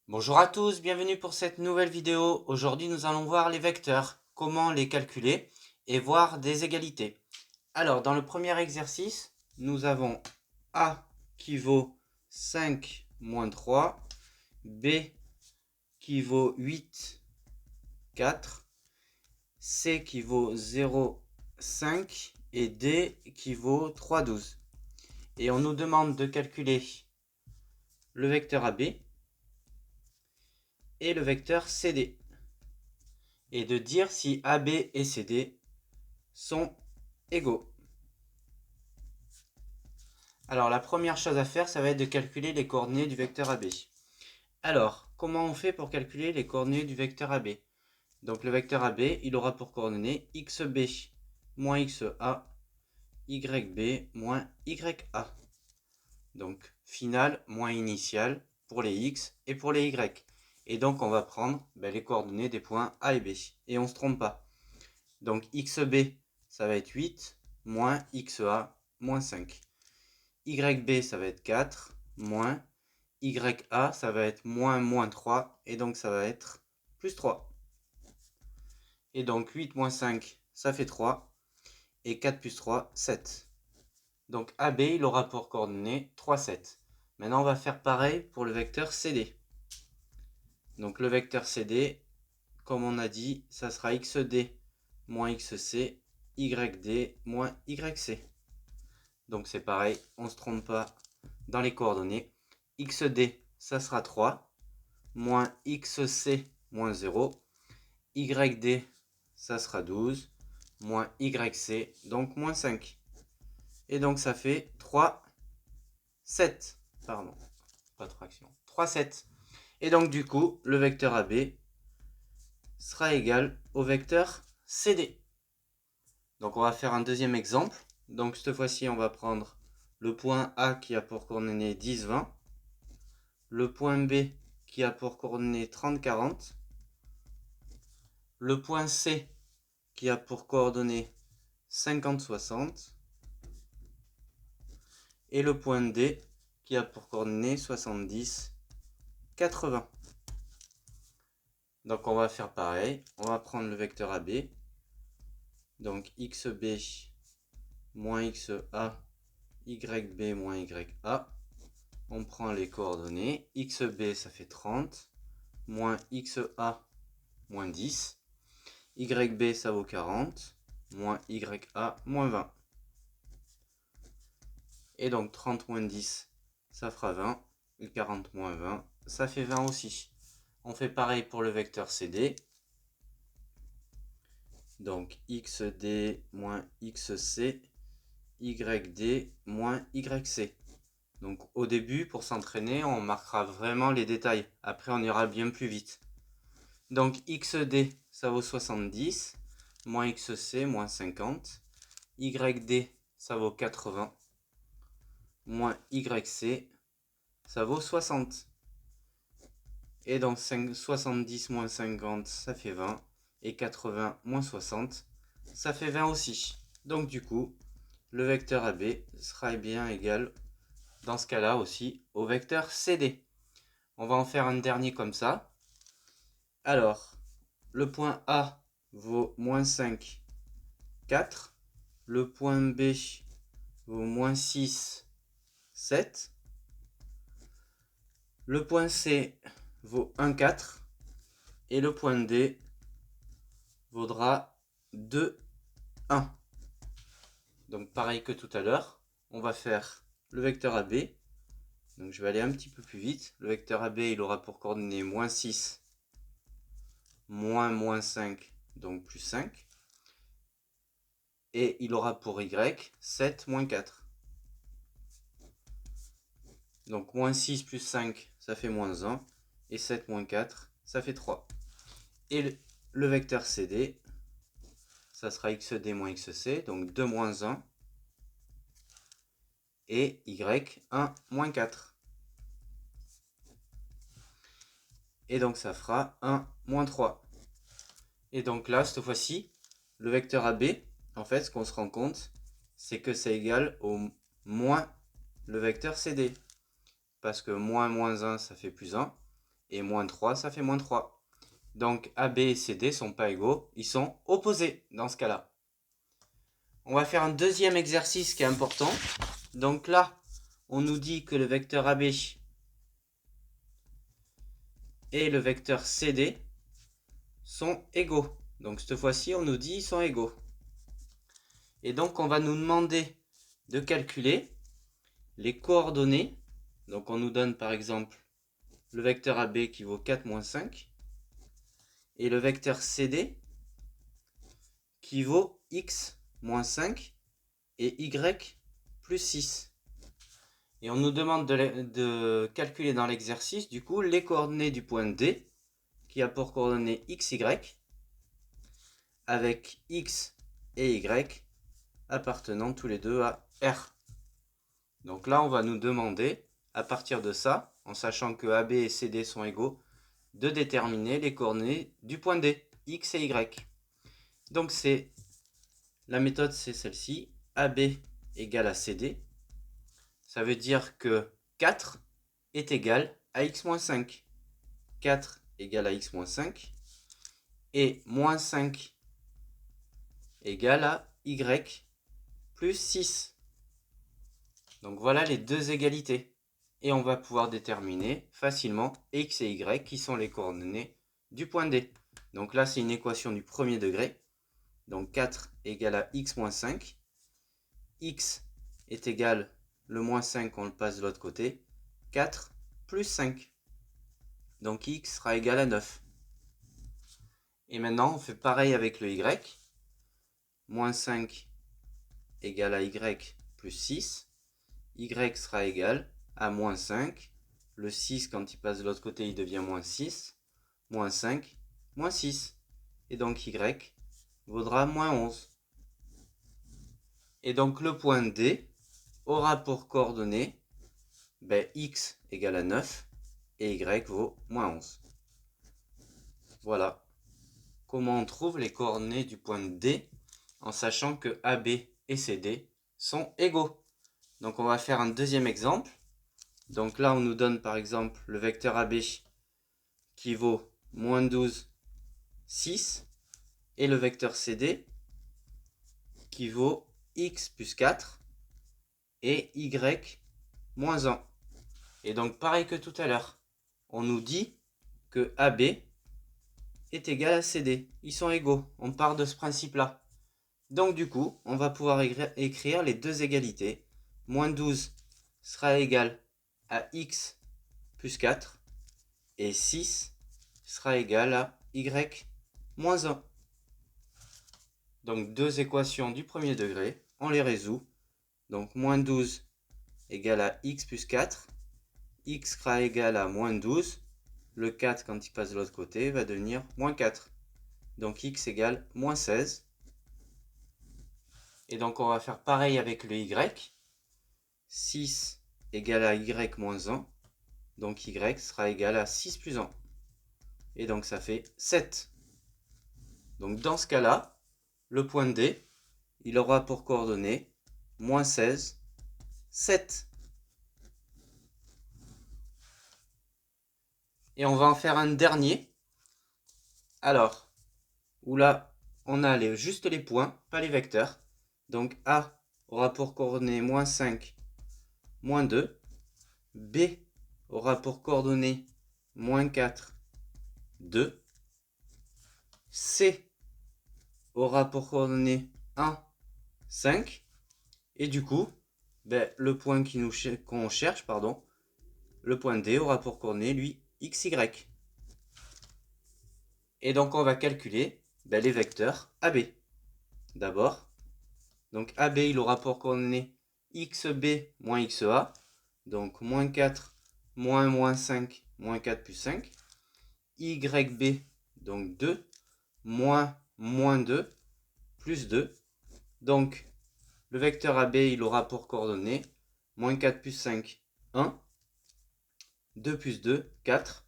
Bonjour à tous, bienvenue pour cette nouvelle vidéo. Aujourd'hui, nous allons voir les vecteurs, comment les calculer et voir des égalités. Alors, dans le premier exercice, nous avons A qui vaut 5 moins 3, B qui vaut 8, 4, C qui vaut 0, 5 et D qui vaut 3, 12. Et on nous demande de calculer le vecteur AB et le vecteur CD. Et de dire si AB et CD sont égaux. Alors la première chose à faire, ça va être de calculer les coordonnées du vecteur AB. Alors, comment on fait pour calculer les coordonnées du vecteur AB? Donc le vecteur AB, il aura pour coordonnées xB moins xa, yb moins ya. Donc final moins initial pour les x et pour les y. Et donc on va prendre les coordonnées des points A et B. Et on ne se trompe pas. Donc xB, ça va être 8, moins xa, moins 5. YB, ça va être 4, moins. YA, ça va être moins 3, et donc ça va être plus 3. Et donc 8 moins 5, ça fait 3, et 4 plus 3, 7. Donc AB, il aura pour coordonnées 3, 7. Maintenant, on va faire pareil pour le vecteur CD. Donc le vecteur CD, comme on a dit, ça sera XD moins XC, YD moins YC. Donc c'est pareil, on ne se trompe pas dans les coordonnées. XD, ça sera 3, moins XC moins 0. YD, ça sera 12, moins YC, donc moins 5. Et donc ça fait 3, 7. Pardon, pas de fraction. 3, 7. Et donc du coup, le vecteur AB sera égal au vecteur CD. Donc on va faire un deuxième exemple. Donc cette fois-ci, on va prendre le point A qui a pour coordonnées 10, 20. Le point B qui a pour coordonnées 30, 40. Le point C qui a pour coordonnées 50, 60. Et le point D qui a pour coordonnées 70, 80. Donc on va faire pareil. On va prendre le vecteur AB. Donc XB moins XA, YB moins YA. On prend les coordonnées. XB, ça fait 30. Moins XA, moins 10. YB, ça vaut 40. Moins YA, moins 20. Et donc 30 moins 10, ça fera 20. Et 40 moins 20, ça fait 20 aussi. On fait pareil pour le vecteur CD. Donc XD moins XC, YD moins YC. Donc au début, pour s'entraîner, on marquera vraiment les détails. Après, on ira bien plus vite. Donc XD, ça vaut 70, moins XC, moins 50. YD, ça vaut 80, moins YC, ça vaut 60. Et donc 70 moins 50, ça fait 20. Et 80 moins 60, ça fait 20 aussi. Donc du coup, le vecteur AB sera bien égal, dans ce cas-là aussi, au vecteur CD. On va en faire un dernier comme ça. Alors, le point A vaut moins 5, 4. Le point B vaut moins 6, 7. Le point C vaut 1, 4. Et le point D vaudra 2, 1. Donc pareil que tout à l'heure, on va faire le vecteur AB. Donc je vais aller un petit peu plus vite. Le vecteur AB, il aura pour coordonnées moins 6, moins 5, donc plus 5. Et il aura pour Y 7, moins 4. Donc moins 6 plus 5, ça fait moins 1. Et 7 moins 4, ça fait 3. Et le vecteur CD, ça sera XD moins XC, donc 2 moins 1. Et Y 1 moins 4. Et donc ça fera 1 moins 3. Et donc là, cette fois-ci, le vecteur AB, en fait, ce qu'on se rend compte, c'est que c'est égal au moins le vecteur CD. Parce que moins 1, ça fait plus 1. et moins 3, ça fait moins 3. Donc AB et CD ne sont pas égaux, ils sont opposés dans ce cas-là. On va faire un deuxième exercice qui est important. Donc là, on nous dit que le vecteur AB et le vecteur CD sont égaux. Donc cette fois-ci, on nous dit qu'ils sont égaux. Et donc, on va nous demander de calculer les coordonnées. Donc, on nous donne par exemple le vecteur AB qui vaut 4 moins 5 et le vecteur CD qui vaut x moins 5 et y plus 6. Et on nous demande de calculer dans l'exercice du coup les coordonnées du point D qui a pour coordonnées x, y avec x et y appartenant tous les deux à R. Donc là, on va nous demander, à partir de ça, en sachant que AB et CD sont égaux, de déterminer les coordonnées du point D, x et y. Donc la méthode, c'est celle-ci, AB égale à CD. Ça veut dire que 4 est égal à x moins 5. 4 égale à x moins 5. Et moins 5 égale à y plus 6. Donc voilà les deux égalités. Et on va pouvoir déterminer facilement x et y qui sont les coordonnées du point D. Donc là, c'est une équation du premier degré. Donc 4 égale à x moins 5. X est égal, le moins 5, on le passe de l'autre côté. 4 plus 5. Donc x sera égal à 9. Et maintenant, on fait pareil avec le y. Moins 5 égale à y plus 6. Y sera égal à moins 5. Le 6, quand il passe de l'autre côté, il devient moins 6. Moins 5, moins 6. Et donc y vaudra moins 11. Et donc le point D aura pour coordonnées x égale à 9 et y vaut moins 11. Voilà comment on trouve les coordonnées du point D en sachant que AB et CD sont égaux. Donc on va faire un deuxième exemple. Donc là, on nous donne par exemple le vecteur AB qui vaut moins 12, 6 et le vecteur CD qui vaut x plus 4 et y moins 1. Et donc pareil que tout à l'heure, on nous dit que AB est égal à CD. Ils sont égaux. On part de ce principe-là. Donc du coup, on va pouvoir écrire les deux égalités. Moins 12 sera égal à x plus 4 et 6 sera égal à y moins 1. Donc deux équations du premier degré, on les résout. Donc moins 12 égale à x plus 4. X sera égal à moins 12. Le 4, quand il passe de l'autre côté, va devenir moins 4. Donc x égale moins 16. Et donc on va faire pareil avec le y. 6 égale à y moins 1. Donc y sera égal à 6 plus 1. Et donc ça fait 7. Donc dans ce cas-là, le point D, il aura pour coordonnées moins 16, 7. Et on va en faire un dernier. Alors, où là, on a juste les points, pas les vecteurs. Donc A aura pour coordonnées moins 5, moins 2. B aura pour coordonnées moins 4, 2. C aura pour coordonnées 1, 5. Et du coup, le point qu'on cherche, le point D aura pour coordonnées, lui, x, y. Et donc, on va calculer les vecteurs AB. D'abord, donc AB, il aura pour coordonnées xb moins xa. Donc, moins 4, moins 5, moins 4 plus 5. YB, donc 2, moins 2, plus 2. Donc, le vecteur AB, il aura pour coordonnées moins 4 plus 5, 1. 2 plus 2, 4.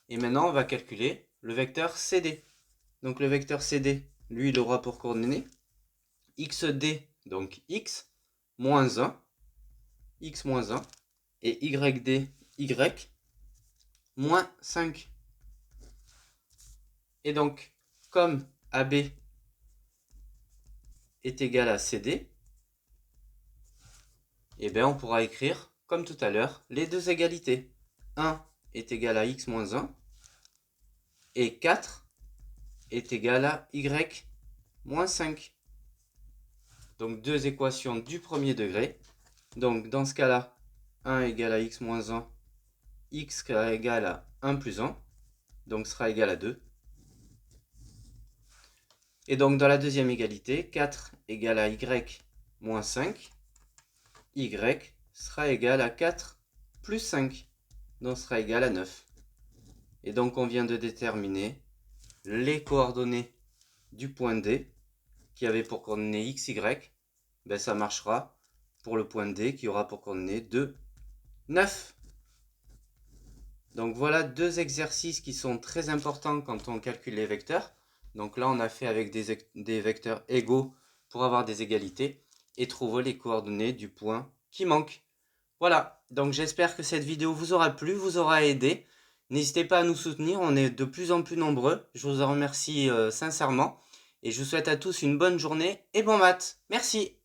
Et maintenant, on va calculer le vecteur CD. Donc, le vecteur CD, lui, il aura pour coordonnées xd, donc x, moins 1, et yd, y, moins 5. Et donc, comme AB est égal à CD, eh bien, on pourra écrire, comme tout à l'heure, les deux égalités. 1 est égal à x moins 1 et 4 est égal à y moins 5. Donc, deux équations du premier degré. Donc, dans ce cas-là, 1 égale à x moins 1, x sera égal à 1 plus 1, donc sera égal à 2. Et donc, dans la deuxième égalité, 4 égale à y moins 5, y sera égal à 4 plus 5, donc sera égal à 9. Et donc, on vient de déterminer les coordonnées du point D, qui avait pour coordonnées x, y. Ben, ça marchera pour le point D, qui aura pour coordonnées 2, 9. Donc voilà deux exercices qui sont très importants quand on calcule les vecteurs. Donc là, on a fait avec des vecteurs égaux pour avoir des égalités et trouver les coordonnées du point qui manque. Voilà, donc j'espère que cette vidéo vous aura plu, vous aura aidé. N'hésitez pas à nous soutenir, on est de plus en plus nombreux. Je vous en remercie sincèrement et je vous souhaite à tous une bonne journée et bon maths. Merci.